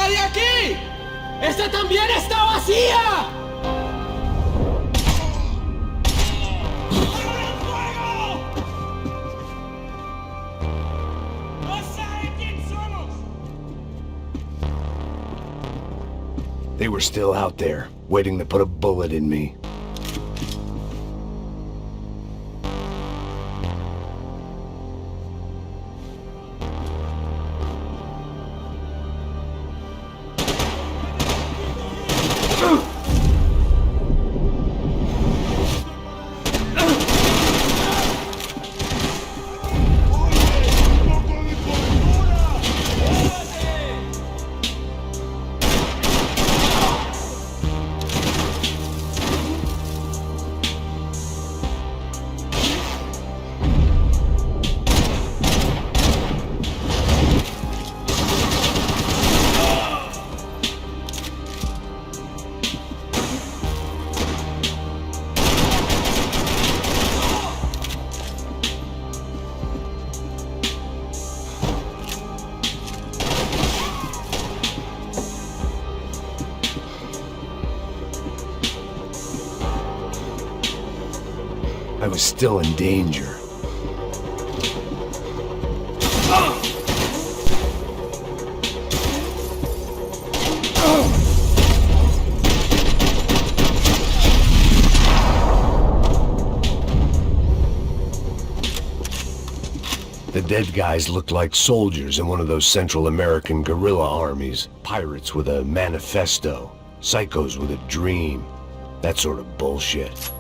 nadie aquí! ¡Esta también está vacía! They were still out there, waiting to put a bullet in me. I was still in danger. The dead guys looked like soldiers in one of those Central American guerrilla armies. Pirates with a manifesto. Psychos with a dream. That sort of bullshit.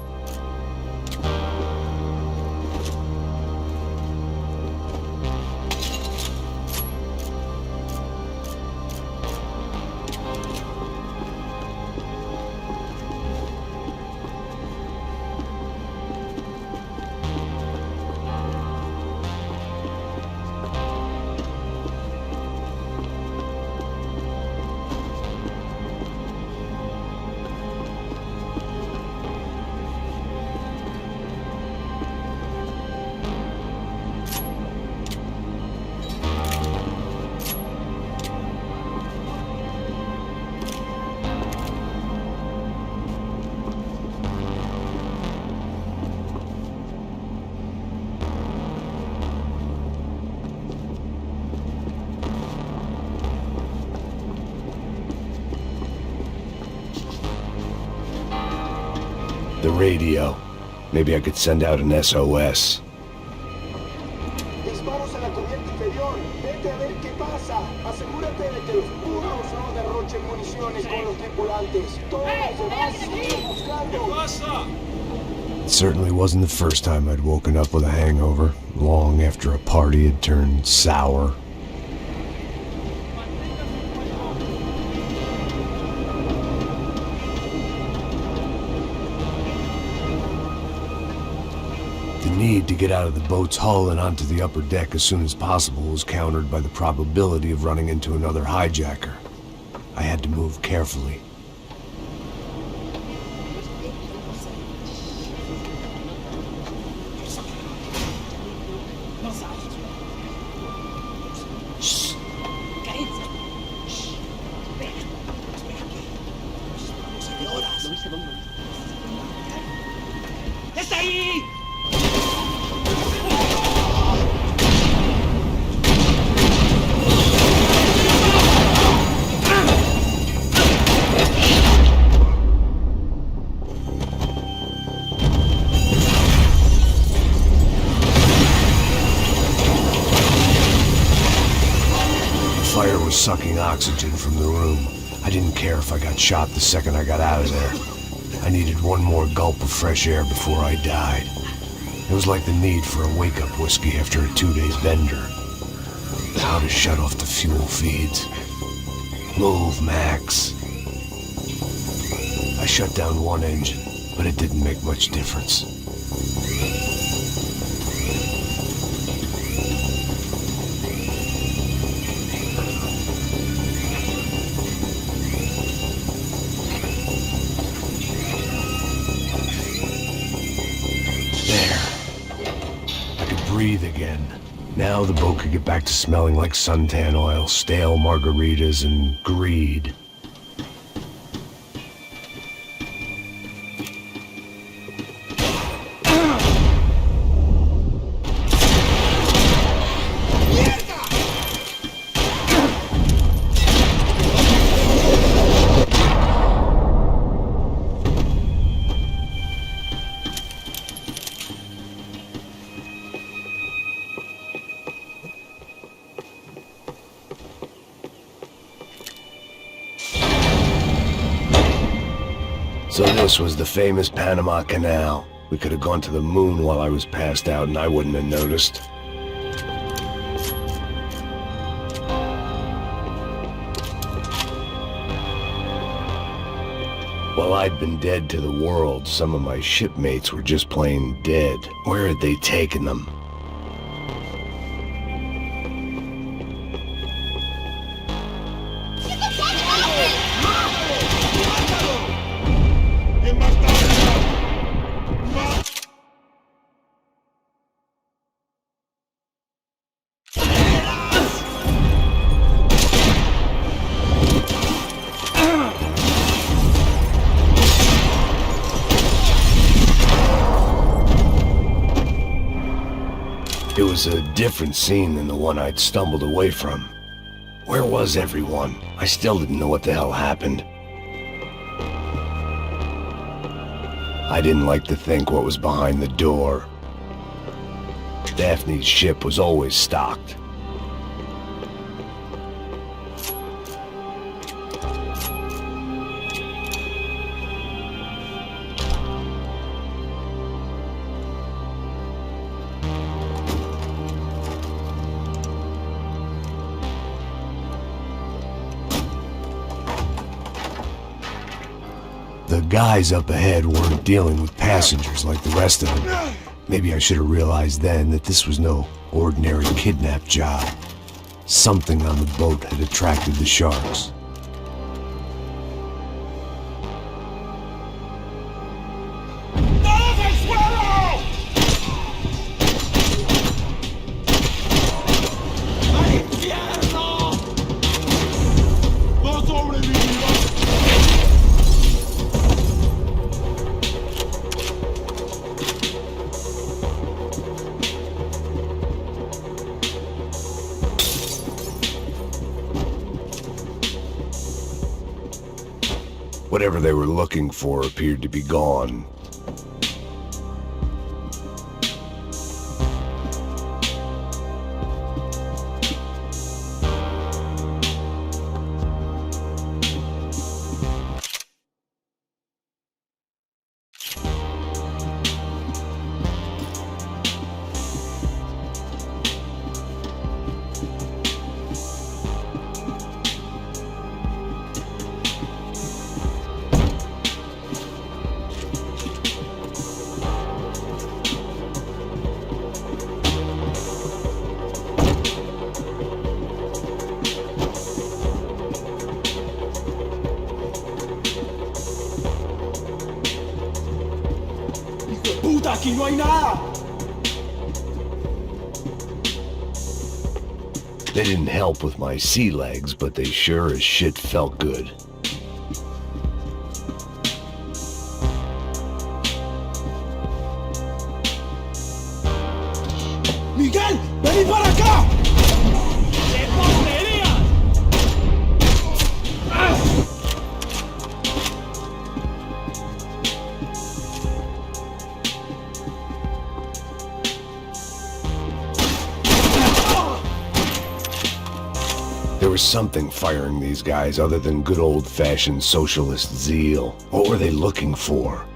The radio. Maybe I could send out an SOS. Disparos en la cubierta inferior. Vete a ver qué pasa. Asegúrate de que los burros no derrochen municiones con los tripulantes. Todos los demás siguen buscando. It certainly wasn't the first time I'd woken up with a hangover, long after a party had turned sour. The need to get out of the boat's hull and onto the upper deck as soon as possible was countered by the probability of running into another hijacker. I had to move carefully. ¡Está ahí! The fire was sucking oxygen from the room. I didn't care if I got shot the second I got out of there. I needed one more gulp of fresh air before I died. It was like the need for a wake-up whiskey after a 2-day bender. How to shut off the fuel feeds. Move, Max. I shut down one engine, but it didn't make much difference. Breathe again. Now the boat could get back to smelling like suntan oil, stale margaritas, and greed. So this was the famous Panama Canal. We could have gone to the moon while I was passed out and I wouldn't have noticed. While I'd been dead to the world, some of my shipmates were just plain dead. Where had they taken them? It was a different scene than the one I'd stumbled away from. Where was everyone? I still didn't know what the hell happened. I didn't like to think what was behind the door. Daphne's ship was always stocked. The guys up ahead weren't dealing with passengers like the rest of them. Maybe I should have realized then that this was no ordinary kidnap job. Something on the boat had attracted the sharks. Whatever they were looking for appeared to be gone. ¡Puta, aquí no hay nada! They didn't help with my sea legs, but they sure as shit felt good. ¡Miguel! ¡Vení para acá! ¡Qué porquería! There was something firing these guys other than good old-fashioned socialist zeal. What were they looking for?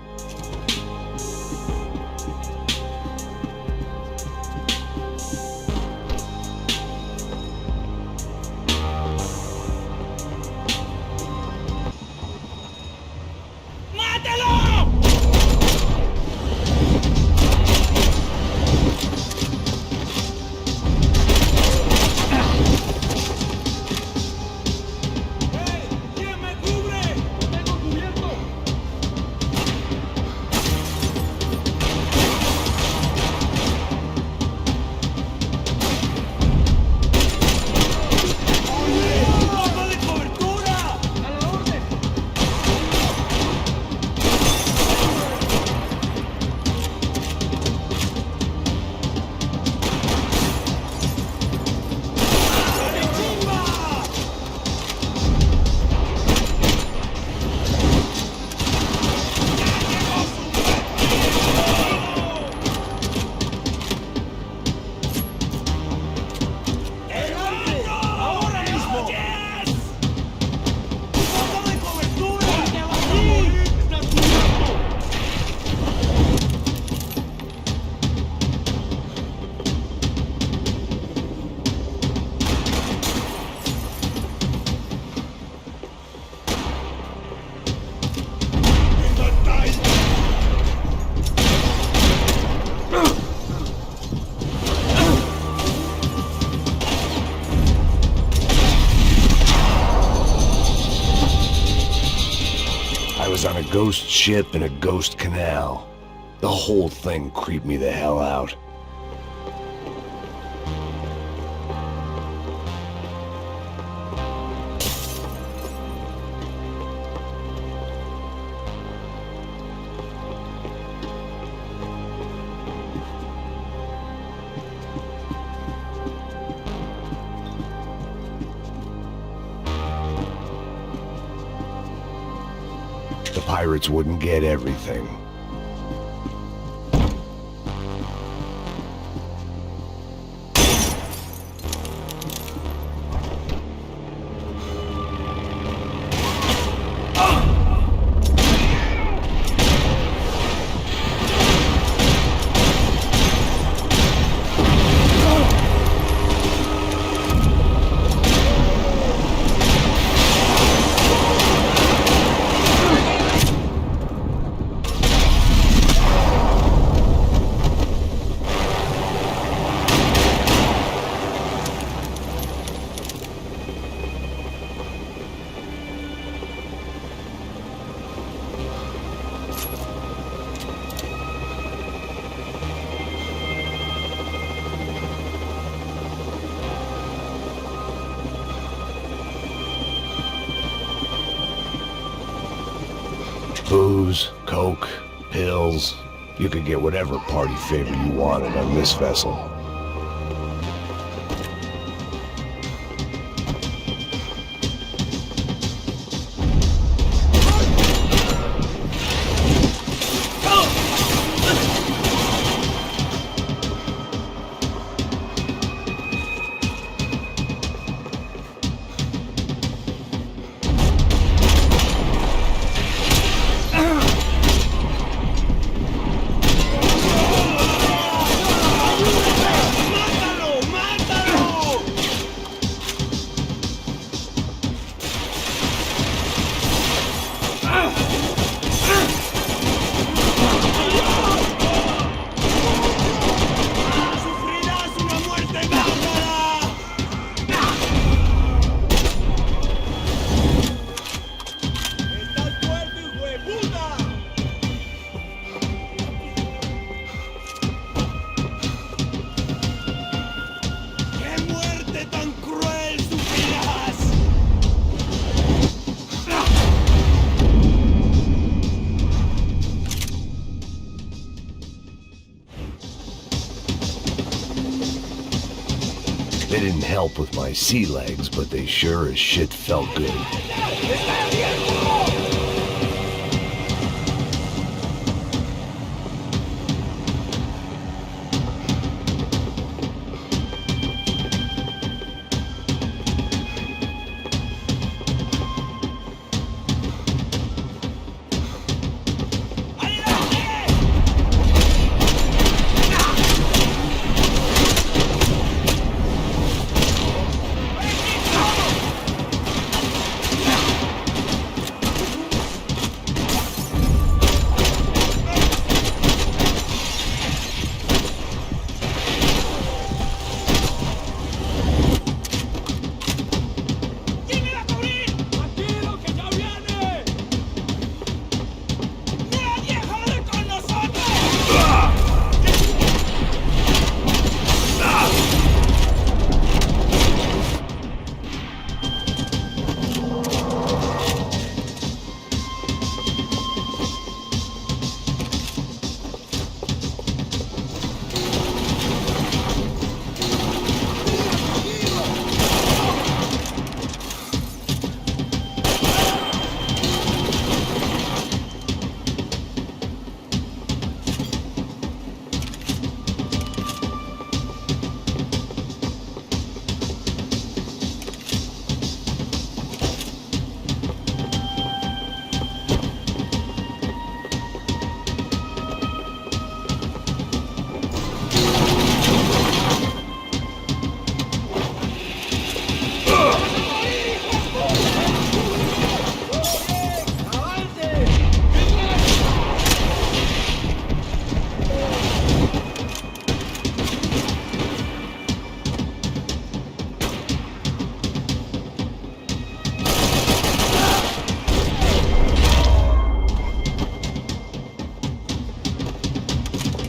was on a ghost ship in a ghost canal. The whole thing creeped me the hell out. The pirates wouldn't get everything. Booze, coke, pills. You could get whatever party favor you wanted on this vessel. They didn't help with my sea legs, but they sure as shit felt good.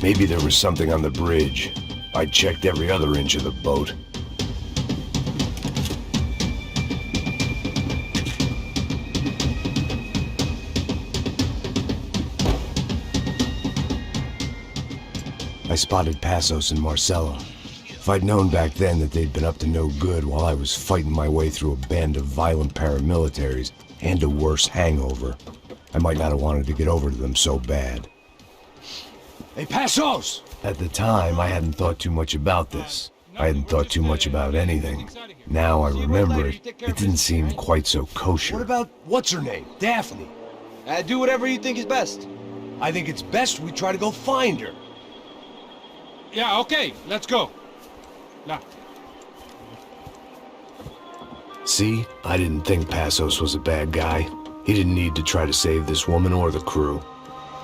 Maybe there was something on the bridge. I checked every other inch of the boat. I spotted Passos and Marcella. If I'd known back then that they'd been up to no good while I was fighting my way through a band of violent paramilitaries and a worse hangover, I might not have wanted to get over to them so bad. Hey, Passos! At the time, I hadn't thought too much about this. I hadn't thought too much about anything. Now I remember it didn't seem quite so kosher. What about, what's her name? Daphne? Do whatever you think is best. I think it's best we try to go find her. Yeah, okay, let's go. Now. See? I didn't think Passos was a bad guy. He didn't need to try to save this woman or the crew.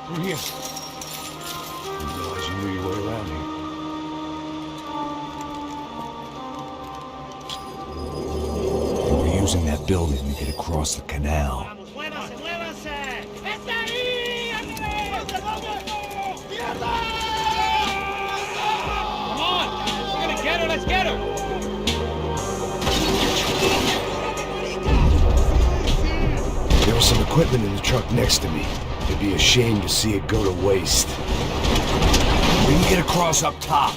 Through here. Didn't realize you knew your way around here. We were using that building to get across the canal. Come on! We're gonna get her, let's get her! There was some equipment in the truck next to me. It'd be a shame to see it go to waste. We can get across up top.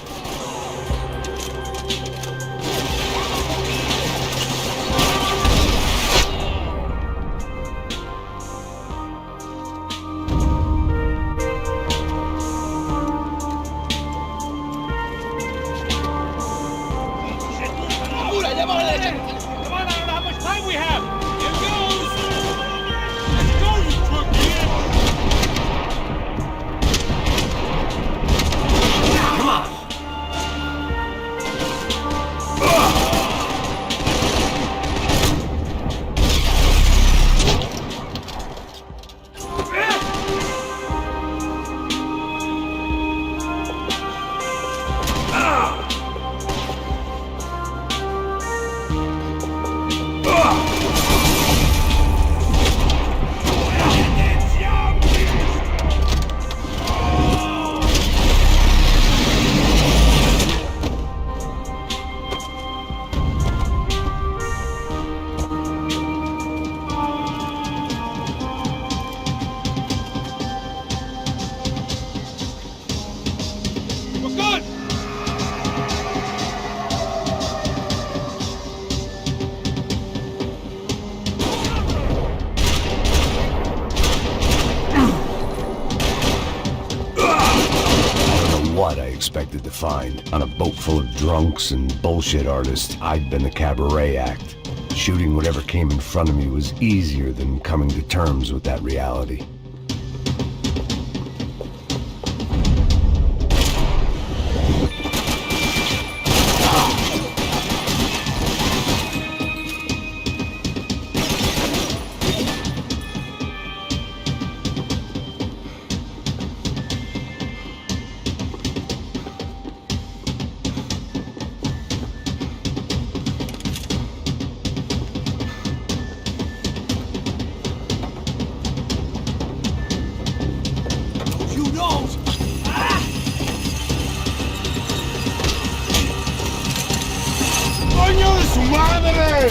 Come on, I don't know how much time we have! Here goes! Let's go, you turkey! Come on! We're good! I don't know what I expected to find. On a boat full of drunks and bullshit artists, I'd been the cabaret act. Shooting whatever came in front of me was easier than coming to terms with that reality. You know! ¡Coño de su madre!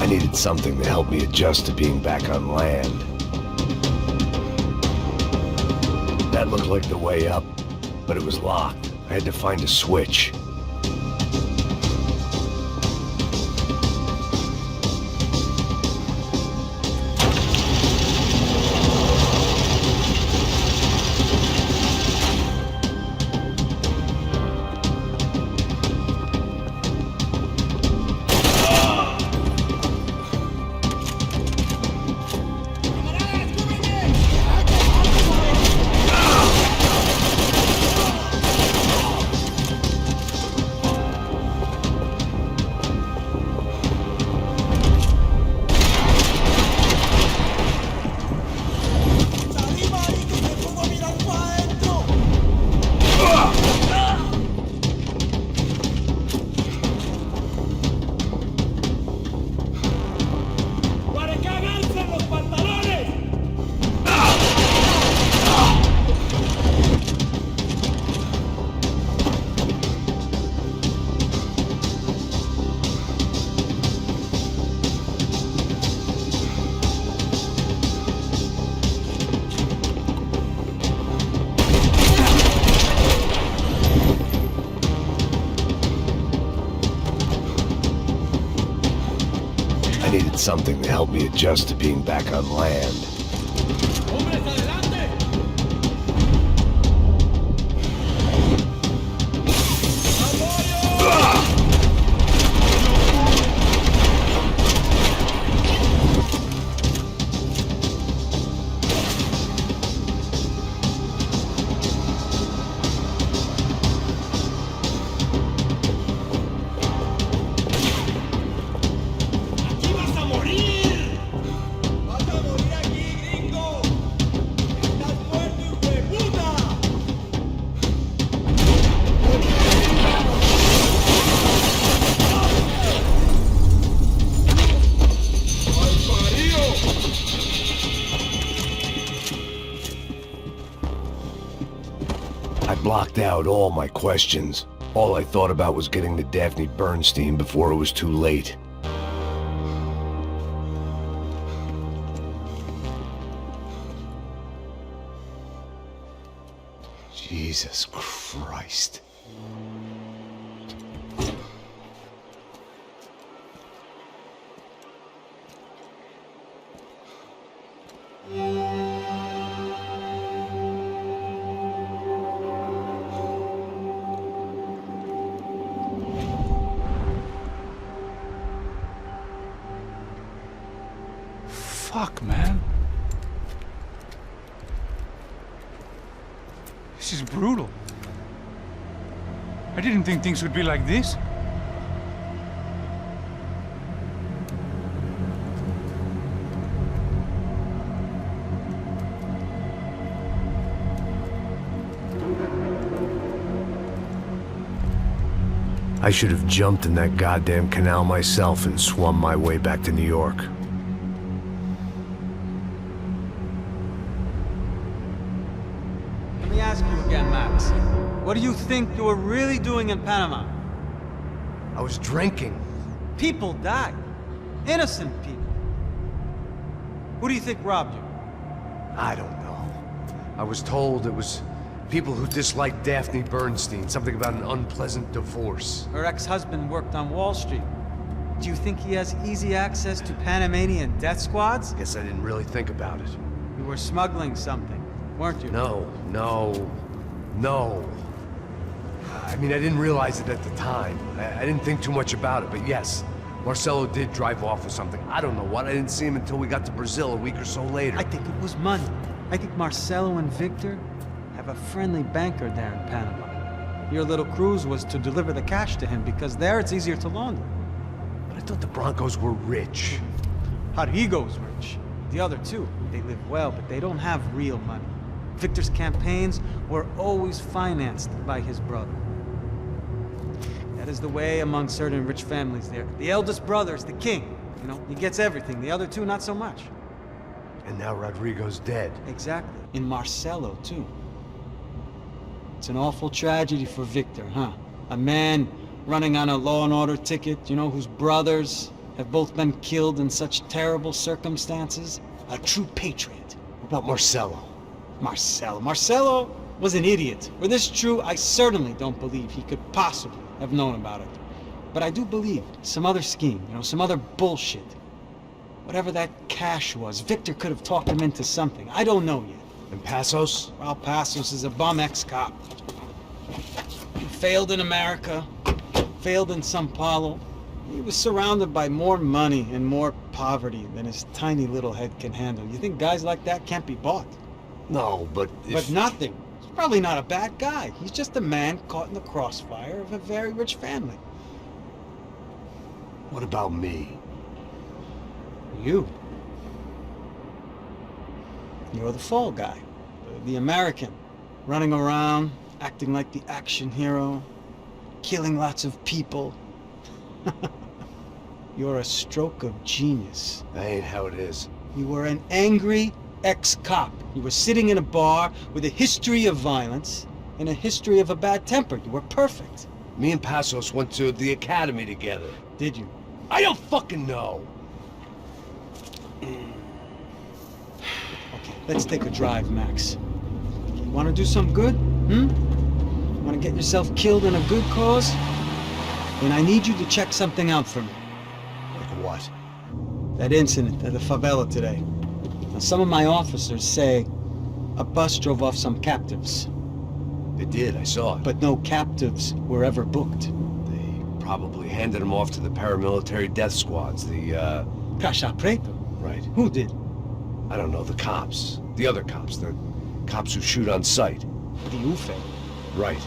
I needed something to help me adjust to being back on land. That looked like the way up, but it was locked. I had to find a switch. I needed something to help me adjust to being back on land. ¡Hombres, adelante! ¡Aquí vas a morir! ¡Vas a morir aquí, gringo! ¡Estás muerto, hijo de puta! ¡Ay, parió! I blocked out all my questions. All I thought about was getting to Daphne Bernstein before it was too late. Jesus Christ. Fuck, man. This is brutal. I didn't think things would be like this. I should have jumped in that goddamn canal myself and swum my way back to New York. Let me ask you again, Max. What do you think you were really doing in Panama? I was drinking. People died. Innocent people. Who do you think robbed you? I don't know. I was told it was people who disliked Daphne Bernstein, something about an unpleasant divorce. Her ex-husband worked on Wall Street. Do you think he has easy access to Panamanian death squads? Guess I didn't really think about it. You were smuggling something, weren't you? No. I mean, I didn't realize it at the time. I didn't think too much about it, but yes, Marcelo did drive off with something. I don't know what. I didn't see him until we got to Brazil a week or so later. I think it was money. I think Marcelo and Victor have a friendly banker there in Panama. Your little cruise was to deliver the cash to him because there it's easier to launder. But I thought the Broncos were rich. Rodrigo's rich. The other two, they live well, but they don't have real money. Victor's campaigns were always financed by his brother. That is the way among certain rich families there. The eldest brother is the king. You know, he gets everything. The other two, not so much. And now Rodrigo's dead. Exactly. In Marcelo, too. It's an awful tragedy for Victor, huh? A man running on a law and order ticket, you know, whose brothers have both been killed in such terrible circumstances. A true patriot. What about Marcello? Marcello was an idiot. Were this true, I certainly don't believe he could possibly have known about it. But I do believe some other scheme, some other bullshit. Whatever that cash was, Victor could have talked him into something. I don't know yet. And Passos? Well, Passos is a bum ex-cop. He failed in America, failed in Sao Paulo. He was surrounded by more money and more poverty than his tiny little head can handle. You think guys like that can't be bought? No, but But nothing. He's probably not a bad guy. He's just a man caught in the crossfire of a very rich family. What about me? You. You're the fall guy. The American. Running around, acting like the action hero. Killing lots of people. You're a stroke of genius. That ain't how it is. You were an angry ex-cop. You were sitting in a bar with a history of violence and a history of a bad temper. You were perfect. Me and Passos went to the academy together. Did you? I don't fucking know. Okay, let's take a drive, Max. You want to do some good? Want to get yourself killed in a good cause? Then I need you to check something out for me. Like what? That incident at the favela today. Now, some of my officers say a bus drove off some captives, They did, I saw it. but no captives were ever booked. They probably handed them off to the paramilitary death squads, the, Caixa Preto? Right. Who did? I don't know, the cops. The other cops. The cops who shoot on sight. The UFE. Right.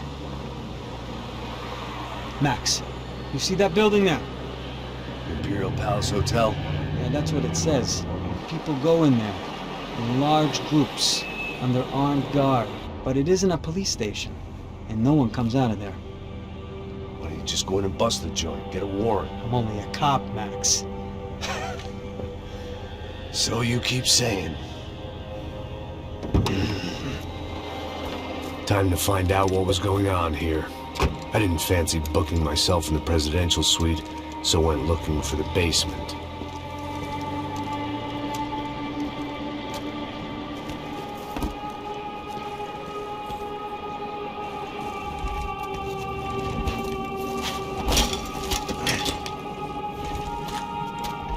Max, you see that building there? Imperial Palace Hotel? Yeah, that's what it says. People go in there in large groups under armed guard. But it isn't a police station, and no one comes out of there. Why don't you just go in and bust the joint? Get a warrant. I'm only a cop, Max. So you keep saying. Time to find out what was going on here. I didn't fancy booking myself in the presidential suite, so went looking for the basement.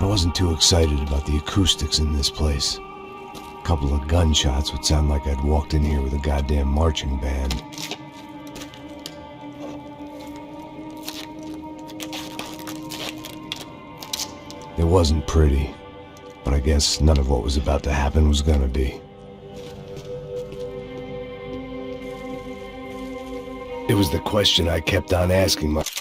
I wasn't too excited about the acoustics in this place. A couple of gunshots would sound like I'd walked in here with a goddamn marching band. It wasn't pretty, but I guess none of what was about to happen was gonna be. It was the question I kept on asking myself.